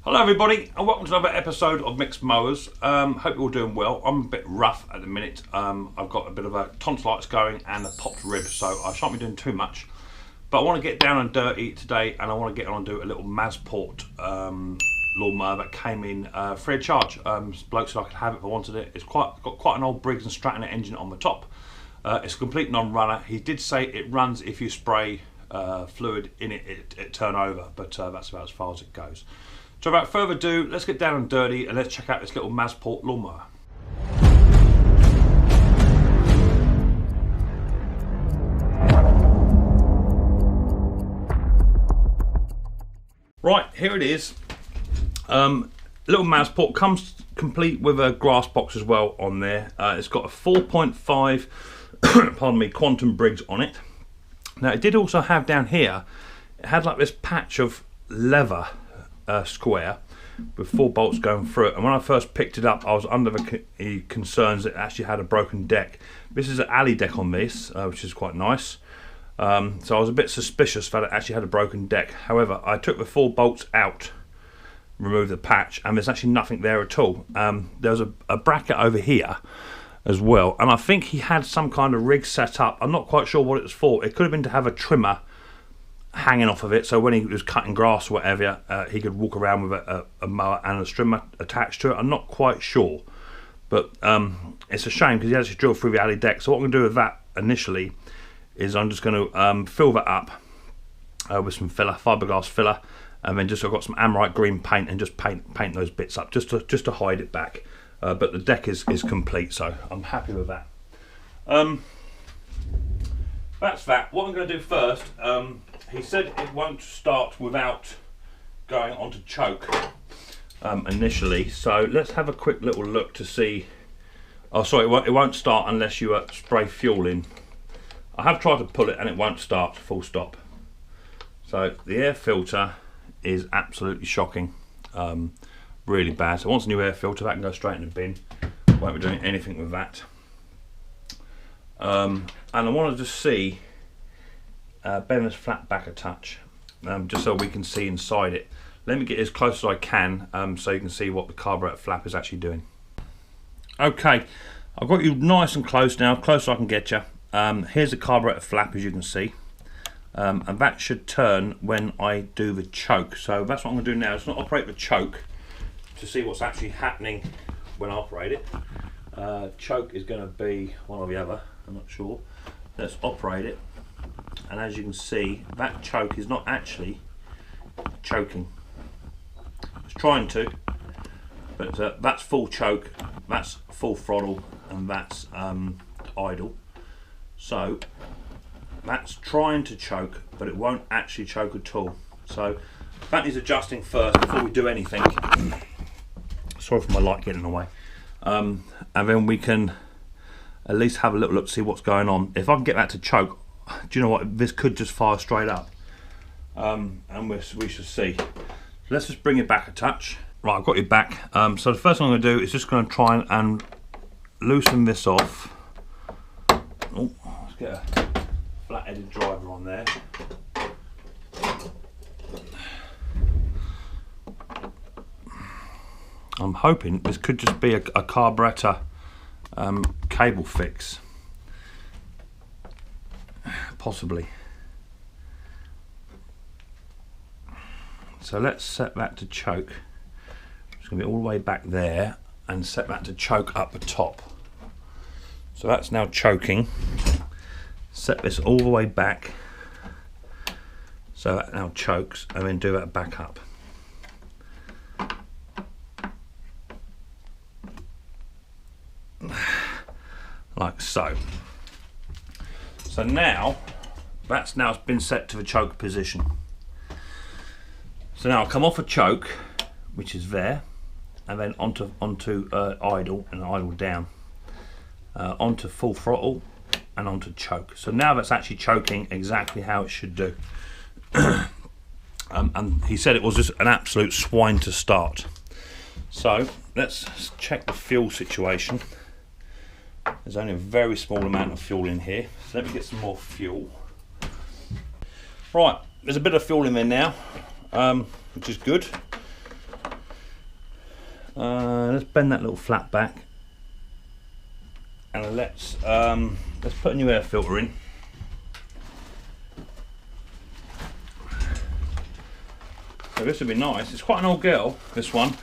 Hello everybody and welcome to another episode of Micks Mowers. Hope you're all doing well. I'm a bit rough at the minute. I've got a bit of a tonsillitis going and a popped rib, so I shan't be doing too much. But I want to get down and dirty today, and I want to get on and do a little Masport lawnmower that came in free of charge. Bloke said I could have it if I wanted it. It's got quite an old Briggs and Stratton engine on the top. It's a complete non-runner. He did say it runs if you spray fluid in it, it turn over, but that's about as far as it goes. So without further ado, let's get down and dirty and let's check out this little Masport lawnmower. Right, here it is. Little Masport comes complete with a grass box as well on there. It's got a 4.5 pardon me, Quantum Briggs on it. Now it did also have down here, it had like this patch of leather square with 4 bolts going through it, and when I first picked it up I was under the concerns that it actually had a broken deck. This is an alley deck on this, which is quite nice, so I was a bit suspicious that it actually had a broken deck. However, I took the 4 bolts out, removed the patch, and there's actually nothing there at all. There's a bracket over here as well, and I think he had some kind of rig set up. I'm not quite sure what it was for. It could have been to have a trimmer hanging off of it, so when he was cutting grass or whatever, he could walk around with a mower and a trimmer attached to it. I'm not quite sure, but it's a shame because he actually drilled through the alley deck. So what I'm going to do with that initially is I'm just going to fill that up with some filler, fiberglass filler, and then just I've got some Amrite green paint and just paint those bits up just to hide it back. But the deck is complete, so I'm happy with that. That's that. What I'm going to do first, he said it won't start without going onto choke initially, so let's have a quick little look to see. Oh sorry, it won't start unless you spray fuel in. I have tried to pull it and it won't start, full stop. So the air filter is absolutely shocking, really bad. So once a new air filter, that can go straight in the bin. Won't be doing anything with that. And I want to just see bend this flat back a touch, just so we can see inside it. Let me get as close as I can, so you can see what the carburetor flap is actually doing. Okay, I've got you nice and close now, close as I can get you. Here's the carburetor flap, as you can see, and that should turn when I do the choke. So that's what I'm going to do now. It's not operate the choke to see what's actually happening when I operate it. Choke is going to be one or the other, I'm not sure. Let's operate it, and as you can see, that choke is not actually choking. It's trying to, but that's full choke, that's full throttle, and that's idle. So that's trying to choke, but it won't actually choke at all. So that needs adjusting first before we do anything. Sorry for my light getting in the way. And then we can at least have a little look to see what's going on. If I can get that to choke, do you know what, this could just fire straight up, and we shall see. Let's just bring it back a touch. Right, I've got it back. So the first thing I'm going to do is just going to try and loosen this off. Oh, let's get a flat-headed driver on there. I'm hoping this could just be a carburetor cable fix, possibly. So let's set that to choke. It's going to be all the way back there and set that to choke up the top. So that's now choking. Set this all the way back so that now chokes, and then do that back up. Like so. So now that's now been set to the choke position. So now I'll come off a choke, which is there, and then onto idle and idle down, onto full throttle and onto choke. So now that's actually choking exactly how it should do. And he said it was just an absolute swine to start. So let's check the fuel situation. There's only a very small amount of fuel in here, so let me get some more fuel. Right, there's a bit of fuel in there now, which is good. Let's bend that little flap back, and let's put a new air filter in. So this would be nice. It's quite an old girl, this one,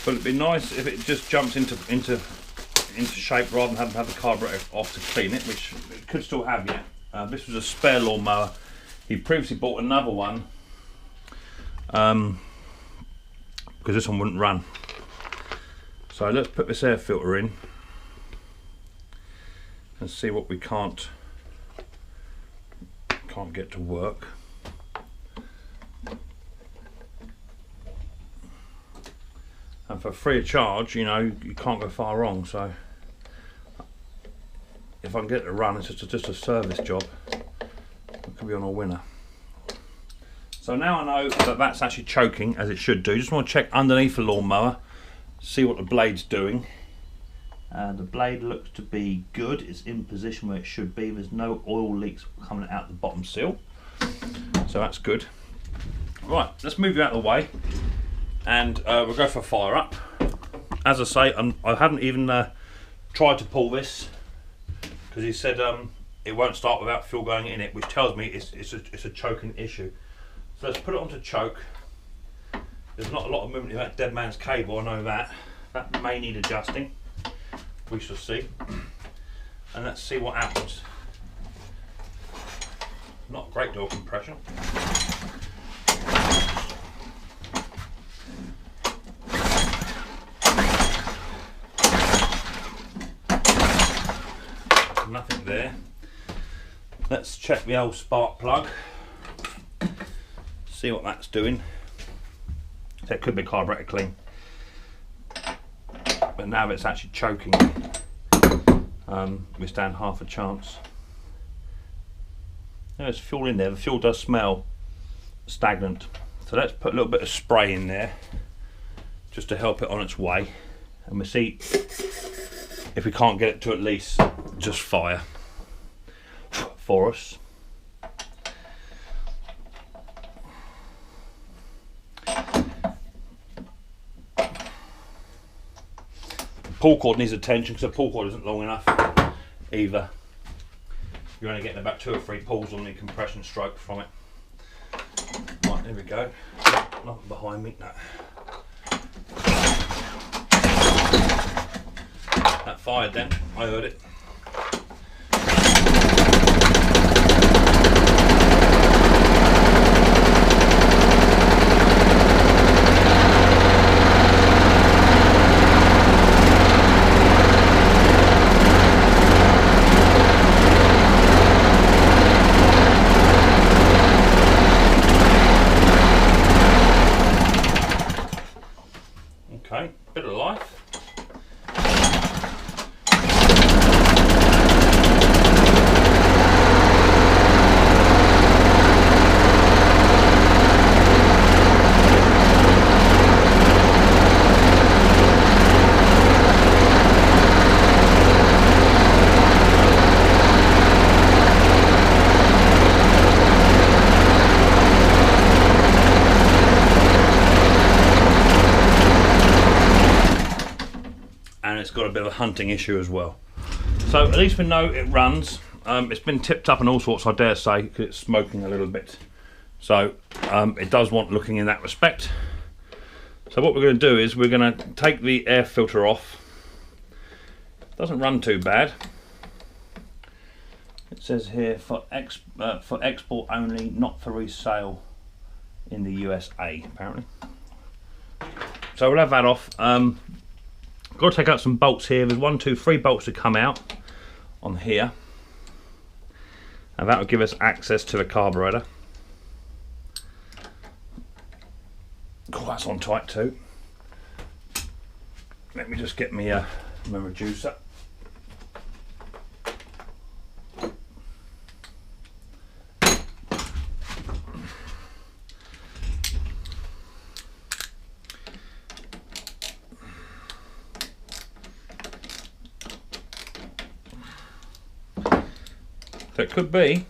but it'd be nice if it just jumps into shape rather than having to have the carburetor off to clean it, which it could still have yet. This was a spare lawnmower. He previously bought another one because this one wouldn't run. So let's put this air filter in and see what we can't get to work. And for free of charge, you know, you can't go far wrong. So if I can get it to run, it's just a service job. It could be on a winner. So now I know that that's actually choking as it should do. Just want to check underneath the lawnmower, see what the blade's doing. The blade looks to be good. It's in position where it should be. There's no oil leaks coming out the bottom seal, so that's good. Right, let's move you out of the way, and we'll go for a fire up. As I say, I haven't even tried to pull this because he said it won't start without fuel going in it, which tells me it's a choking issue. So let's put it onto choke. There's not a lot of movement in that dead man's cable, I know that. That may need adjusting. We shall see. And let's see what happens. Not great door compression. Nothing there. Let's check the old spark plug. See what that's doing. That could be carburetor clean, but now it's actually choking. We stand half a chance. There's fuel in there. The fuel does smell stagnant, so let's put a little bit of spray in there just to help it on its way, and we'll see if we can't get it to at least just fire for us. Pull cord needs attention because the pull cord isn't long enough either. You're only getting about 2 or 3 pulls on the compression stroke from it. Right, there we go. Nothing behind me, no. That fired then, I heard it. Okay, bit of life. It's got a bit of a hunting issue as well. So at least we know it runs. It's been tipped up and all sorts, I dare say, because it's smoking a little bit. So it does want looking in that respect. So what we're going to do is we're going to take the air filter off. It doesn't run too bad. It says here for export only, not for resale in the USA, apparently. So we'll have that off. Got to take out some bolts here. There's 1, 2, 3 bolts to come out on here, and that will give us access to the carburetor. Oh, that's on tight too. Let me just get me my reducer. So it could be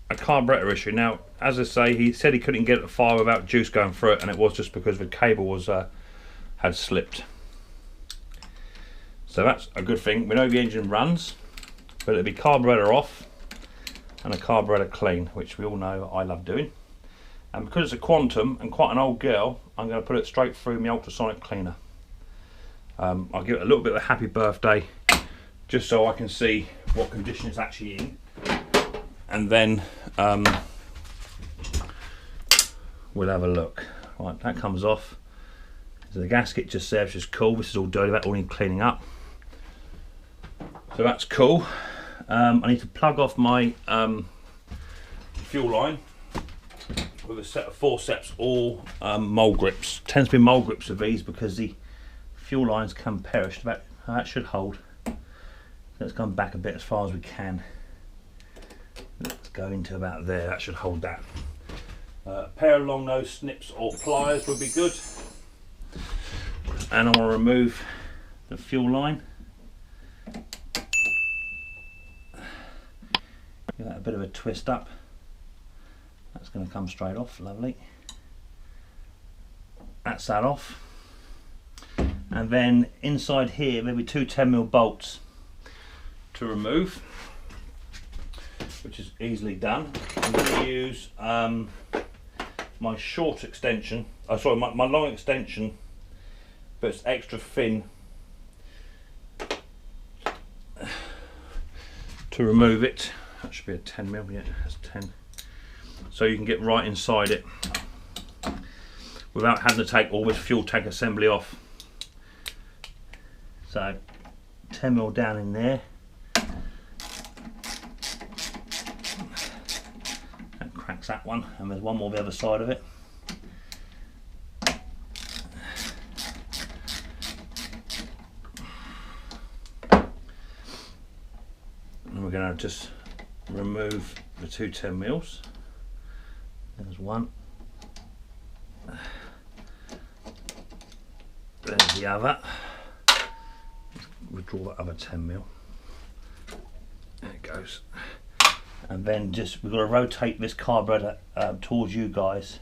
a carburetor issue. Now, as I say, he said he couldn't get it to fire without juice going through it, and it was just because the cable was had had slipped. So that's a good thing. We know the engine runs, but it'll be carburetor off and a carburetor clean, which we all know I love doing. And because it's a Quantum and quite an old girl, I'm going to put it straight through my ultrasonic cleaner. I'll give it a little bit of a happy birthday, just so I can see what condition it's actually in, and then we'll have a look. Right, that comes off. So the gasket just there, which is cool. This is all dirty, that all needs cleaning up. So that's cool. I need to plug off my fuel line with a set of forceps, all mole grips. Tends to be mole grips of these because the fuel lines come perished. That should hold. Let's come back a bit as far as we can. Let's go into about there. That should hold that. A pair of long nose snips or pliers would be good. And I want to remove the fuel line. Give that a bit of a twist up. That's going to come straight off. Lovely. That's that off. And then inside here there'll be two 10mm bolts to remove, which is easily done. I'm going to use my short extension, sorry, my long extension, but it's extra thin, to remove it. That should be a 10mm, yeah, that's 10. So you can get right inside it without having to take all this fuel tank assembly off. So 10mm down in there. That cracks that one, and there's one more the other side of it. And we're going to just remove the two 10mm. There's one. There's the other. Withdraw that other 10mm. There it goes. And then just we've got to rotate this carburetor towards you guys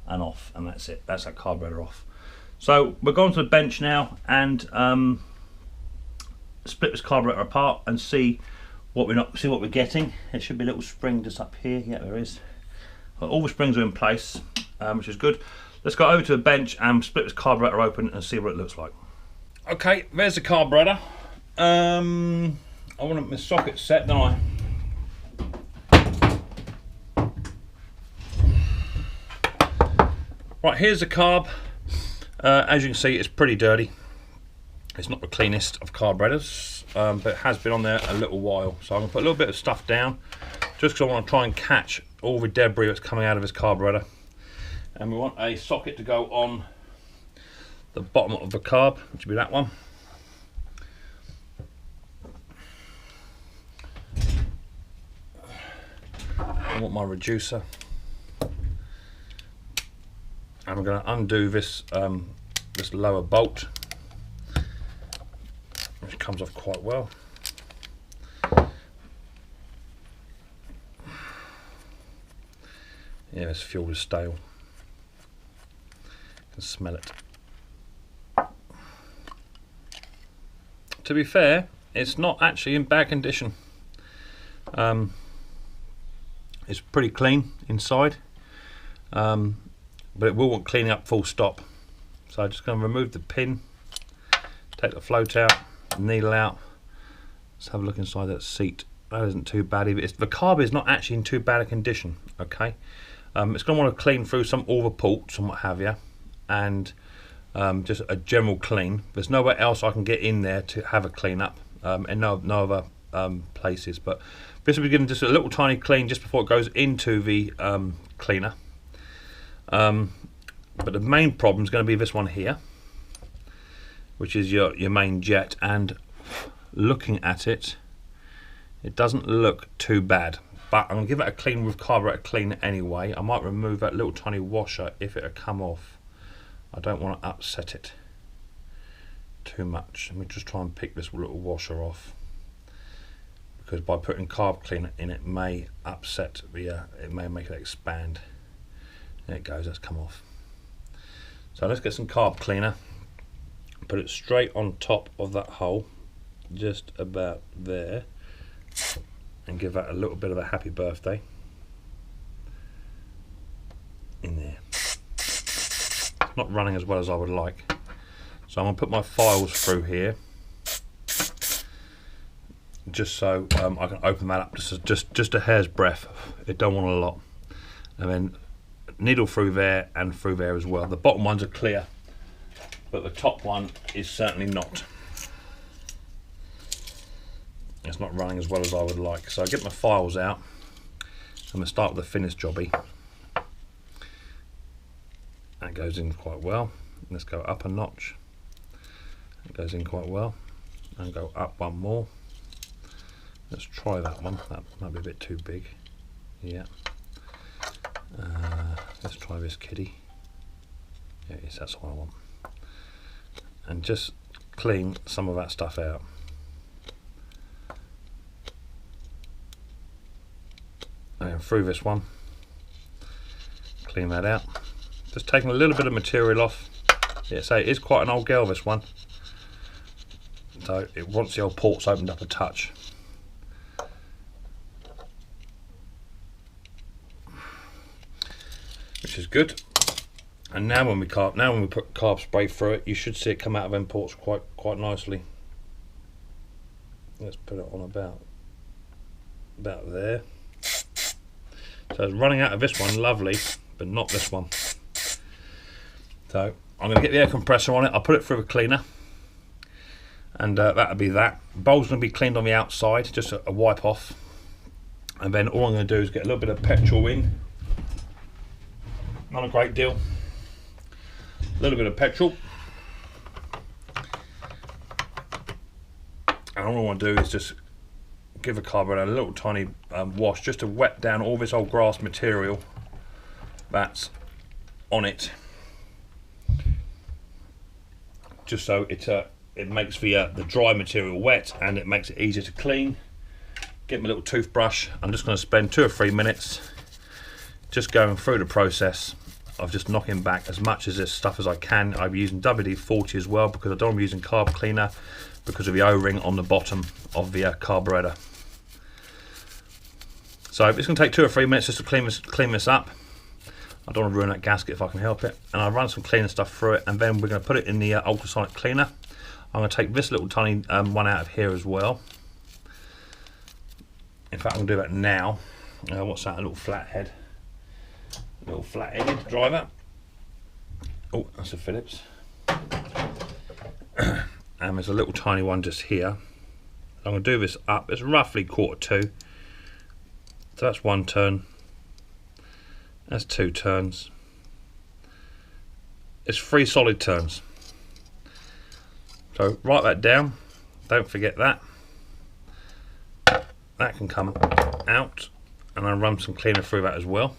and off, and that's it. That's that carburetor off. So we're going to the bench now and split this carburetor apart and see what we're getting. There should be a little spring just up here. Yeah, there is. All the springs are in place, which is good. Let's go over to the bench and split this carburetor open and see what it looks like. Okay, there's the carburetor. I want my socket set, don't I? Right, here's the carb. As you can see, it's pretty dirty. It's not the cleanest of carburetors, but it has been on there a little while. So I'm going to put a little bit of stuff down, just because I want to try and catch all the debris that's coming out of this carburetor. And we want a socket to go on the bottom of the carb, which will be that one. I want my reducer. And I'm going to undo this this lower bolt, which comes off quite well. Yeah, this fuel is stale. You can smell it. To be fair, it's not actually in bad condition. It's pretty clean inside, but it will want cleaning up full stop. So I'm just going to remove the pin, take the float out, the needle out. Let's have a look inside that seat. That isn't too bad either. The carb is not actually in too bad a condition. Okay, it's going to want to clean through all the ports and what have you, and just a general clean. There's nowhere else I can get in there to have a clean up, and no other places. But this will be given just a little tiny clean just before it goes into the cleaner. But the main problem is going to be this one here, which is your main jet. And looking at it, it doesn't look too bad. But I'm going to give it a clean with carburetor cleaner anyway. I might remove that little tiny washer if it had come off. I don't want to upset it too much. Let me just try and pick this little washer off, because by putting carb cleaner in it may upset the, it may make it expand. There it goes, that's come off. So let's get some carb cleaner put it straight on top of that hole, just about there, and give that a little bit of a happy birthday in there. Not running as well as I would like, so I'm going to put my files through here just so I can open that up just a hair's breadth. It don't want a lot, and then needle through there and through there as well. The bottom ones are clear, but the top one is certainly not. It's not running as well as I would like, so I get my files out. I'm going to start with the thinnest jobby. That goes in quite well. Let's go up a notch. It goes in quite well. And go up one more. Let's try that one. That might be a bit too big. Yeah. Let's try this kiddie. Yeah, yes, that's what I want. And just clean some of that stuff out. And through this one, clean that out. Just taking a little bit of material off. Yeah, so it is quite an old girl, this one. So it wants the old ports opened up a touch. Which is good. And now when we put carb spray through it, you should see it come out of them ports quite nicely. Let's put it on about there. So it's running out of this one, lovely, but not this one. So I'm going to get the air compressor on it. I'll put it through a cleaner, and that'll be that. Bowl's going to be cleaned on the outside, just a wipe off, and then all I'm going to do is get a little bit of petrol in. Not a great deal. A little bit of petrol, and all I want to do is just give the carburetor a little tiny wash, just to wet down all this old grass material that's on it, just so it makes the dry material wet and it makes it easier to clean. Get my little toothbrush. I'm just going to spend 2 or 3 minutes just going through the process of just knocking back as much of this stuff as I can. I'm using WD-40 as well because I don't want to be using carb cleaner because of the O-ring on the bottom of the carburetor. So it's going to take 2 or 3 minutes just to clean this up. I don't want to ruin that gasket if I can help it. And I'll run some cleaner stuff through it, and then we're going to put it in the ultrasonic cleaner. I'm going to take this little tiny one out of here as well. In fact, I'm going to do that now. What's that? A little flathead. A little flat-headed driver. Oh, that's a Phillips. And there's a little tiny one just here. I'm going to do this up. It's roughly 1/4 So that's 1 turn. That's 2 turns. It's 3 solid turns. So write that down. Don't forget that. That can come out, and I'll run some cleaner through that as well.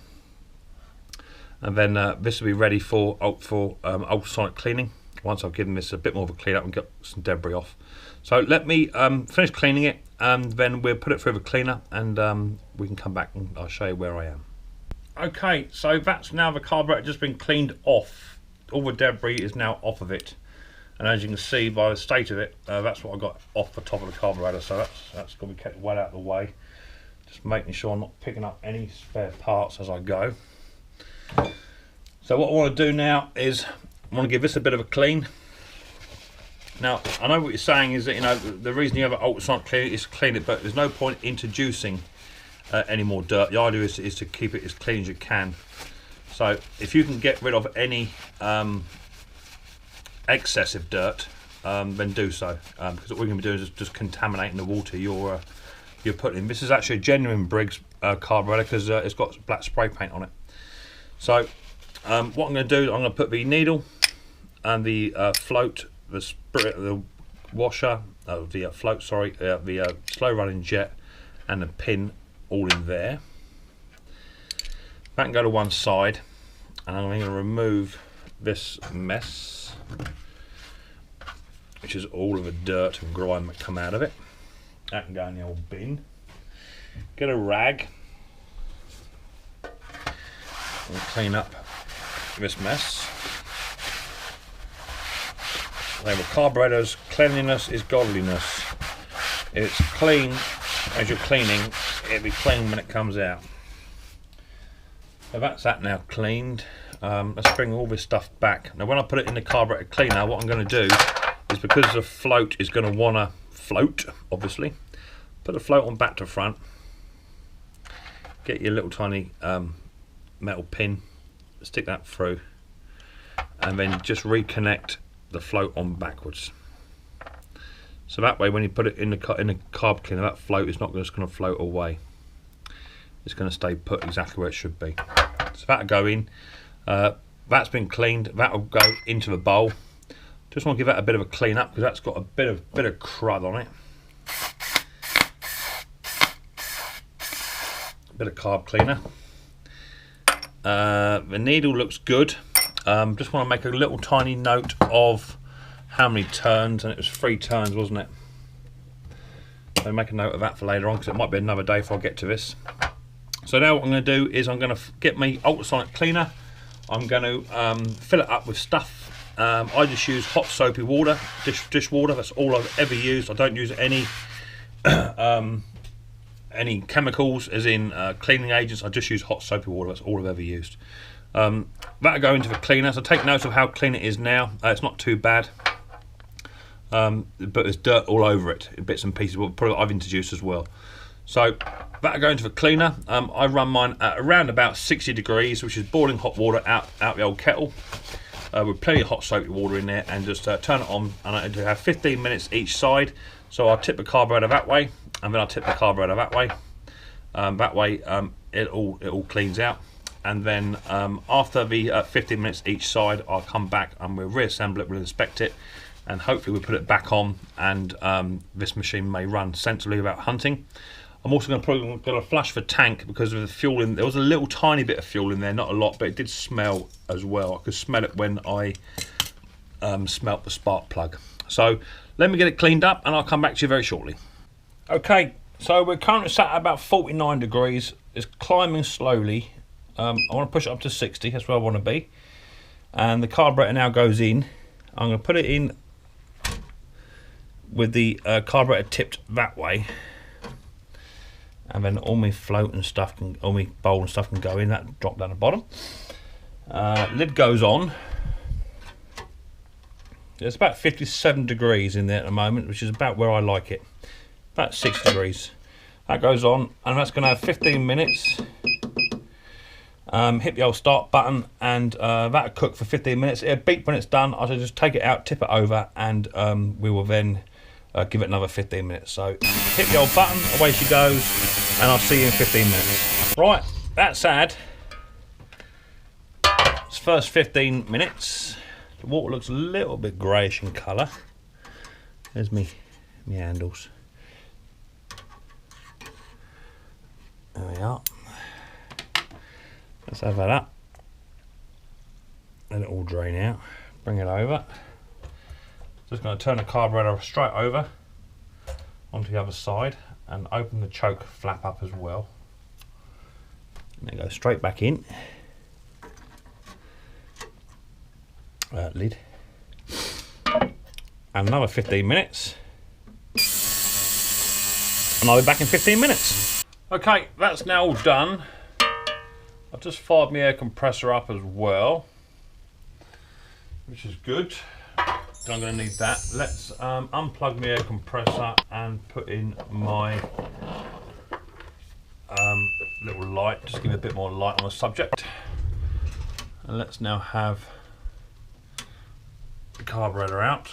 And then this will be ready for ultrasonic cleaning once I've given this a bit more of a clean up and get some debris off. So let me finish cleaning it, and then we'll put it through the cleaner, and we can come back and I'll show you where I am. Okay, so that's now the carburetor just been cleaned off. All the debris is now off of it, and as you can see by the state of it, that's what I got off the top of the carburetor. So that's going to be kept well out of the way, just making sure I'm not picking up any spare parts as I go. So what I want to do now is I want to give this a bit of a clean. Now I know what you're saying is that, you know, the reason you have an ultrasonic cleaner is to clean it, but there's no point introducing any more dirt. The idea is to keep it as clean as you can. So if you can get rid of any excessive dirt, then do so, because what we're going to be doing is just contaminating the water you're putting in. This is actually a genuine Briggs carburetor because it's got black spray paint on it. So what I'm going to do, I'm going to put the needle and the float, the washer, the float, sorry, the slow running jet and the pin all in there. That can go to one side, and I'm going to remove this mess, which is all of the dirt and grime that come out of it. That can go in the old bin. Get a rag and clean up this mess. They were carburetors. Cleanliness is godliness. It's clean as you're cleaning. It'll be clean when it comes out. So that's that now cleaned. Let's bring all this stuff back. Now when I put it in the carburetor cleaner, what I'm going to do is, because the float is going to want to float, obviously, put the float on back to front. Get your little tiny metal pin, stick that through, and then just reconnect the float on backwards. So that way when you put it in the carb cleaner, that float is not just going to float away. It's going to stay put exactly where it should be. So that'll go in. That's been cleaned. That'll go into the bowl. Just want to give that a bit of a clean up because that's got a bit of crud on it. A bit of carb cleaner. The needle looks good. Just want to make a little tiny note of how many turns, and it was 3 turns, wasn't it? So make a note of that for later on because it might be another day before I get to this. So now what I'm going to do is I'm going to get my ultrasonic cleaner. I'm going to fill it up with stuff. I just use hot soapy water, dish water. That's all I've ever used. I don't use any chemicals, as in cleaning agents. I just use hot soapy water. That's all I've ever used. That'll go into the cleaner. So take note of how clean it is now. It's not too bad, but there's dirt all over it, bits and pieces. Probably I've introduced as well. So that'll go into the cleaner. I run mine at around about 60 degrees, which is boiling hot water out the old kettle, with plenty of hot soapy water in there, and just turn it on, and I have 15 minutes each side. So I'll tip the carburetor that way, and then I'll tip the carburetor that way. It all cleans out, and then after the 15 minutes each side, I'll come back and we'll reassemble it, we'll inspect it, and hopefully we'll put it back on, and this machine may run sensibly without hunting. I'm also going to flush the tank because of the fuel in. There was a little tiny bit of fuel in there, not a lot, but it did smell as well. I could smell it when I smelt the spark plug. So let me get it cleaned up and I'll come back to you very shortly. Okay, so we're currently sat at about 49 degrees. It's climbing slowly. I want to push it up to 60, that's where I want to be. And the carburetor now goes in. I'm going to put it in with the carburetor tipped that way. And then all my float and stuff, all my bowl and stuff can go in. That drop down the bottom. Lid goes on. It's about 57 degrees in there at the moment, which is about where I like it. About 6 degrees. That goes on, and that's going to have 15 minutes. Hit the old start button, and that'll cook for 15 minutes. It'll beep when it's done. I'll just take it out, tip it over, and we will then give it another 15 minutes. So hit the old button, away she goes, and I'll see you in 15 minutes. Right, that's had its first 15 minutes. The water looks a little bit greyish in colour. There's me handles. There we are. Let's have that up. Let it all drain out. Bring it over. Just going to turn the carburetor straight over onto the other side and open the choke flap up as well. And then go straight back in. Lid. And another 15 minutes. And I'll be back in 15 minutes. Okay, that's now all done. I've just fired my air compressor up as well, which is good. So I'm going to need that. Let's unplug my air compressor and put in my little light, just give it a bit more light on the subject. And let's now have the carburetor out.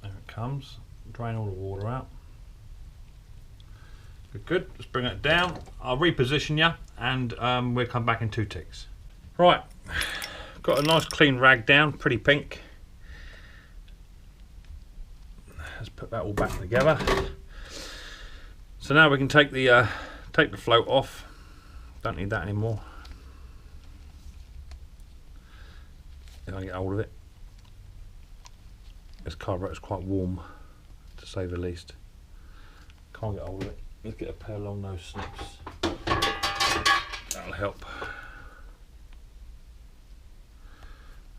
There it comes. Drain all the water out. Good. Let's bring it down. I'll reposition you, and we'll come back in 2 ticks. Right, got a nice clean rag down, pretty pink. Let's put that all back together. So now we can take the float off. Don't need that anymore. If I get hold of it. This carburetor's quite warm, to say the least. Can't get hold of it. Let's get a pair of long nose snips. That'll help.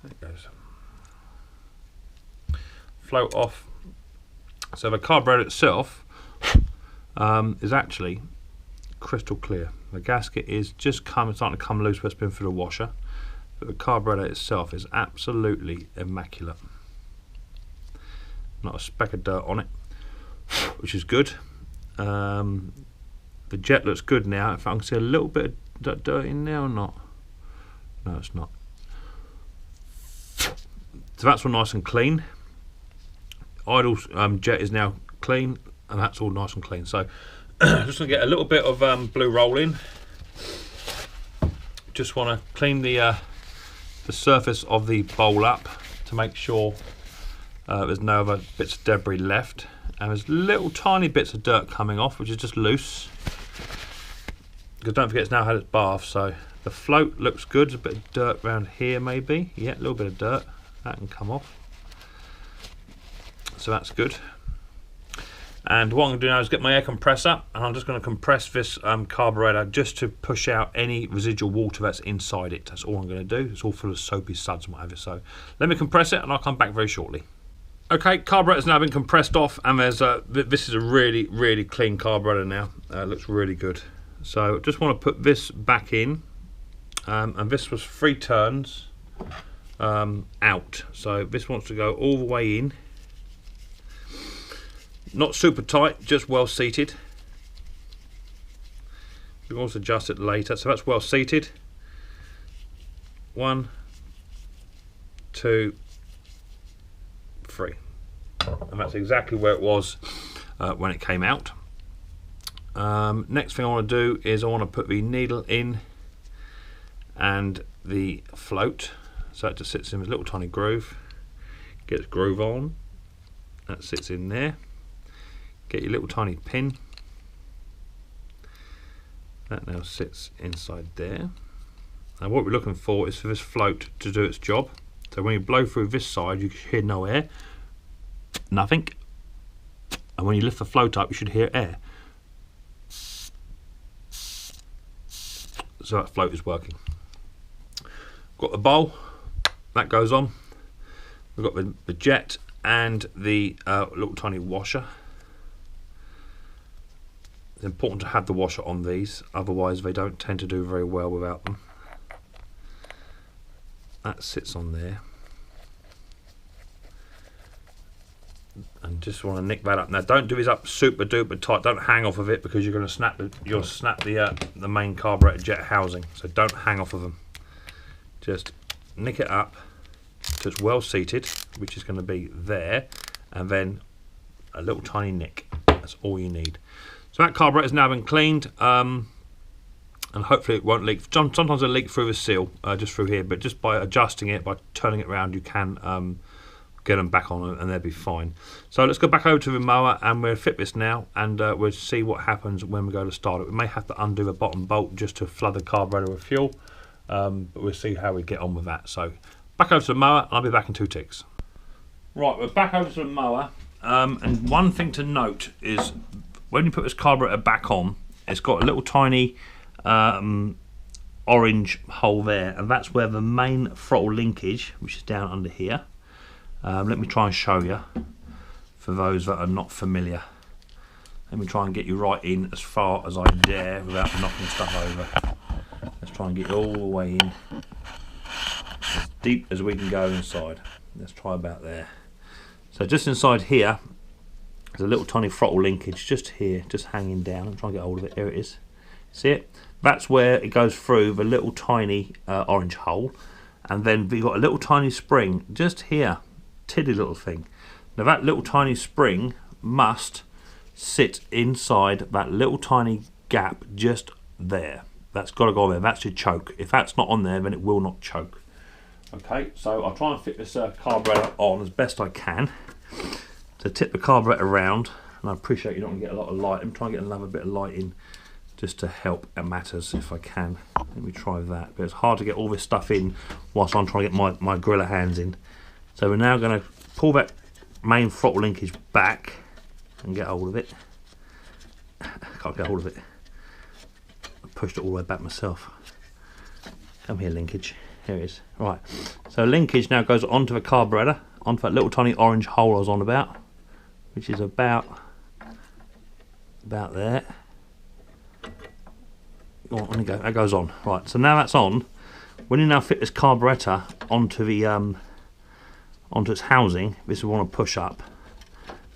There it goes. float off. So the carburetor itself is actually crystal clear. The gasket is just starting to come loose where it's been through the washer, but the carburetor itself is absolutely immaculate. Not a speck of dirt on it, which is good. The jet looks good now. If I can see a little bit of dirt in there or not. No, it's not. So that's all nice and clean. Idle jet is now clean, and that's all nice and clean. So just going to get a little bit of blue roll in. Just want to clean the surface of the bowl up to make sure there's no other bits of debris left. And there's little tiny bits of dirt coming off, which is just loose. Because don't forget, it's now had its bath, so the float looks good. There's a bit of dirt around here, maybe. Yeah, a little bit of dirt. That can come off. So that's good. And what I'm going to do now is get my air compressor, and I'm just going to compress this carburetor just to push out any residual water that's inside it. That's all I'm going to do. It's all full of soapy suds and what have you. So let me compress it, and I'll come back very shortly. Okay, carburetor's now been compressed off, and there's this is a really clean carburetor now. Looks really good. So just want to put this back in, and this was 3 turns out. So this wants to go all the way in. Not super tight, just well seated. You can also adjust it later. So that's well seated. 1, 2, 3, and that's exactly where it was when it came out. Next thing I want to do is I want to put the needle in and the float, so it just sits in a little tiny groove. Get its groove on, that sits in there. Get your little tiny pin, that now sits inside there. And what we're looking for is for this float to do its job. So when you blow through this side, you hear no air, nothing. And when you lift the float up, you should hear air. So that float is working. Got the bowl, that goes on. We've got the jet and the little tiny washer. It's important to have the washer on these, otherwise they don't tend to do very well without them. That sits on there. And just want to nick that up. Now don't do this up super duper tight, don't hang off of it, because you're going to snap the main carburetor jet housing. So don't hang off of them. Just nick it up so it's well seated, which is going to be there, and then a little tiny nick. That's all you need. So that carburetor's now been cleaned, and hopefully it won't leak. Sometimes it leaks through the seal, just through here, but just by adjusting it, by turning it around, you can get them back on and they'll be fine. So let's go back over to the mower, and we'll fit this now, and we'll see what happens when we go to start it. We may have to undo the bottom bolt just to flood the carburetor with fuel, but we'll see how we get on with that. So back over to the mower, and I'll be back in 2 ticks. Right, we're back over to the mower, and one thing to note is when you put this carburetor back on, it's got a little tiny orange hole there, and that's where the main throttle linkage, which is down under here. Let me try and show you for those that are not familiar. Let me try and get you right in as far as I dare without knocking stuff over. Let's try and get all the way in as deep as we can go inside. Let's try about there. So just inside here, there's a little tiny throttle linkage just here, just hanging down. I'm trying to get hold of it. There it is. See it? That's where it goes through the little tiny orange hole, and then we've got a little tiny spring just here, tiddy little thing. Now that little tiny spring must sit inside that little tiny gap just there. That's got to go on there. That's your choke. If that's not on there, then it will not choke. Okay, so I'll try and fit this carburetor on as best I can. To tip the carburetor around, and I appreciate you don't want to get a lot of light. I'm trying to get another bit of light in just to help it matters if I can. Let me try that. But it's hard to get all this stuff in whilst I'm trying to get my gorilla hands in. So we're now going to pull that main throttle linkage back and get hold of it. Can't get hold of it. I pushed it all the way back myself. Come here, linkage. Here it is. Right. So linkage now goes onto the carburetor onto that little tiny orange hole I was on about, which is about there. Oh, there you go, that goes on. Right, so now that's on. When you now fit this carburetor onto the onto its housing, this will want to push up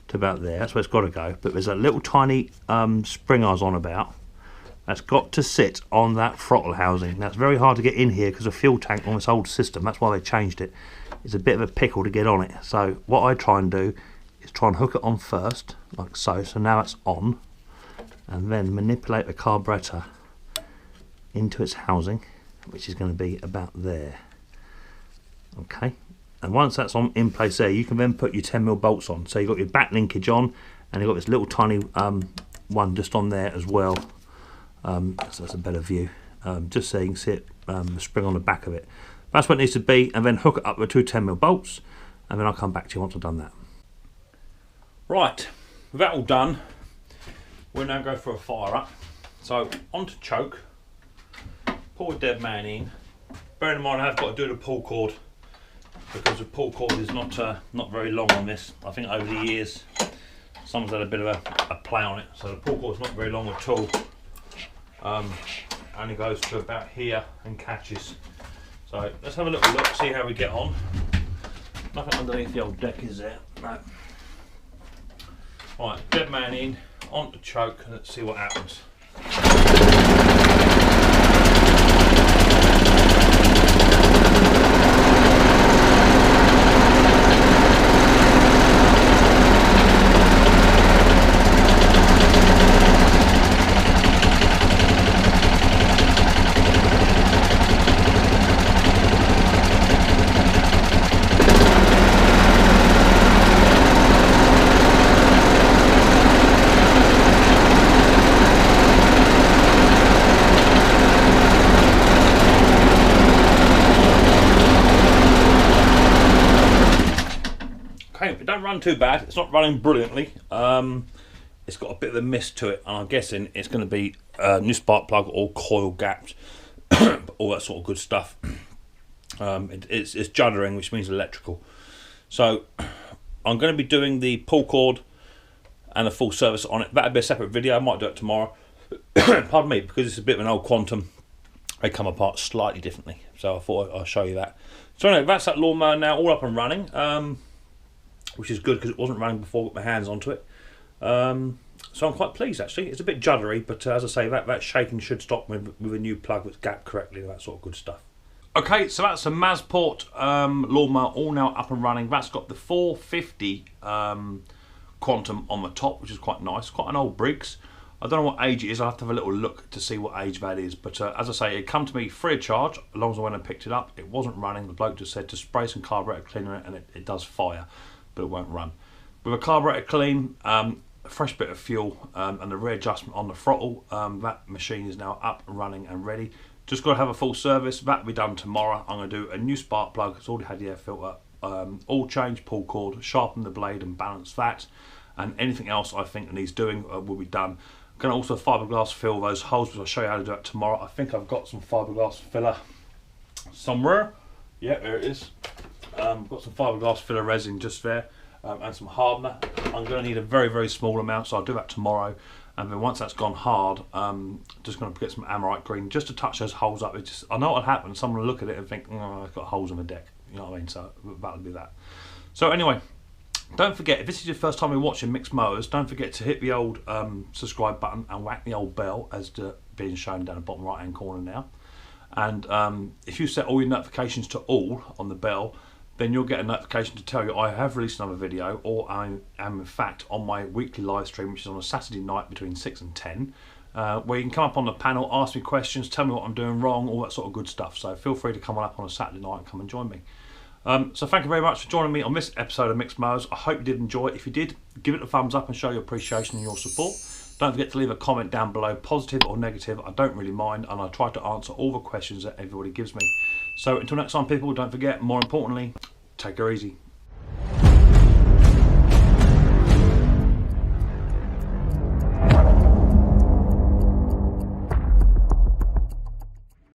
to about there. That's where it's got to go. But there's a little tiny spring I was on about. That's got to sit on that throttle housing. Now it's very hard to get in here because the fuel tank on this old system, that's why they changed it. It's a bit of a pickle to get on it. So what I try and do is try and hook it on first, like so. So now it's on, and then manipulate the carburetor into its housing, which is going to be about there. Okay, and once that's on in place there, you can then put your 10mm bolts on. So you've got your back linkage on, and you've got this little tiny one just on there as well. So that's a better view, just so you can see it, the spring on the back of it. That's what it needs to be, and then hook it up with 2 10mm bolts, and then I'll come back to you once I've done that. Right, with that all done, we'll now go for a fire up. So onto choke, pull the dead man in. Bear in mind I have got to do the pull cord, because the pull cord is not very long on this. I think over the years someone's had a bit of a play on it, so the pull cord's not very long at all. Only goes to about here and catches. So let's have a little look, see how we get on. Nothing underneath the old deck, is there? No. Right, dead man in, onto choke, and let's see what happens. It don't run too bad, it's not running brilliantly. It's got a bit of a mist to it, and I'm guessing it's going to be new spark plug or coil gapped, all that sort of good stuff. It's juddering, which means electrical. So I'm going to be doing the pull cord and the full service on it. That'll be a separate video, I might do it tomorrow. Pardon me, because it's a bit of an old Quantum, they come apart slightly differently, so I thought I'll show you that. So anyway, that's that lawnmower now all up and running. Which is good because it wasn't running before I got my hands onto it. So I'm quite pleased actually. It's a bit juddery, but as I say, that shaking should stop with a new plug that's gapped correctly and that sort of good stuff. Okay, so that's a Masport lawnmower all now up and running. That's got the 450 Quantum on the top, which is quite nice. Quite an old Briggs. I don't know what age it is. I'll have to have a little look to see what age that is. But as I say, it come to me free of charge as long as I went and picked it up. It wasn't running. The bloke just said to spray some carburetor cleaner in it, and it does fire, but it won't run. With a carburetor clean, a fresh bit of fuel, and the readjustment on the throttle, that machine is now up and running and ready. Just got to have a full service. That'll be done tomorrow. I'm going to do a new spark plug. It's already had the air filter, all change pull cord, sharpen the blade and balance that, and anything else I think that needs doing will be done. I'm going to also fiberglass fill those holes, which I'll show you how to do that tomorrow. I think I've got some fiberglass filler somewhere. Yeah, there it is. Got some fiberglass filler resin just there, and some hardener. I'm going to need a very, very small amount, so I'll do that tomorrow. And then once that's gone hard, just going to get some Amorite green just to touch those holes up. I know what'll happen. Someone will look at it and think, oh, I've got holes in the deck. You know what I mean? So that'll be that. So anyway, don't forget, if this is your first time you're watching Micks Mowers, don't forget to hit the old subscribe button and whack the old bell, as being shown down the bottom right hand corner now. And if you set all your notifications to all on the bell, then you'll get a notification to tell you I have released another video, or I am in fact on my weekly live stream, which is on a Saturday night between 6 and 10, where you can come up on the panel, ask me questions, tell me what I'm doing wrong, all that sort of good stuff. So feel free to come on up on a Saturday night and come and join me. So thank you very much for joining me on this episode of Micks Mowers. I hope you did enjoy it. If you did, give it a thumbs up and show your appreciation and your support. Don't forget to leave a comment down below, positive or negative. I don't really mind, and I try to answer all the questions that everybody gives me. So until next time, people, don't forget, more importantly, take her easy.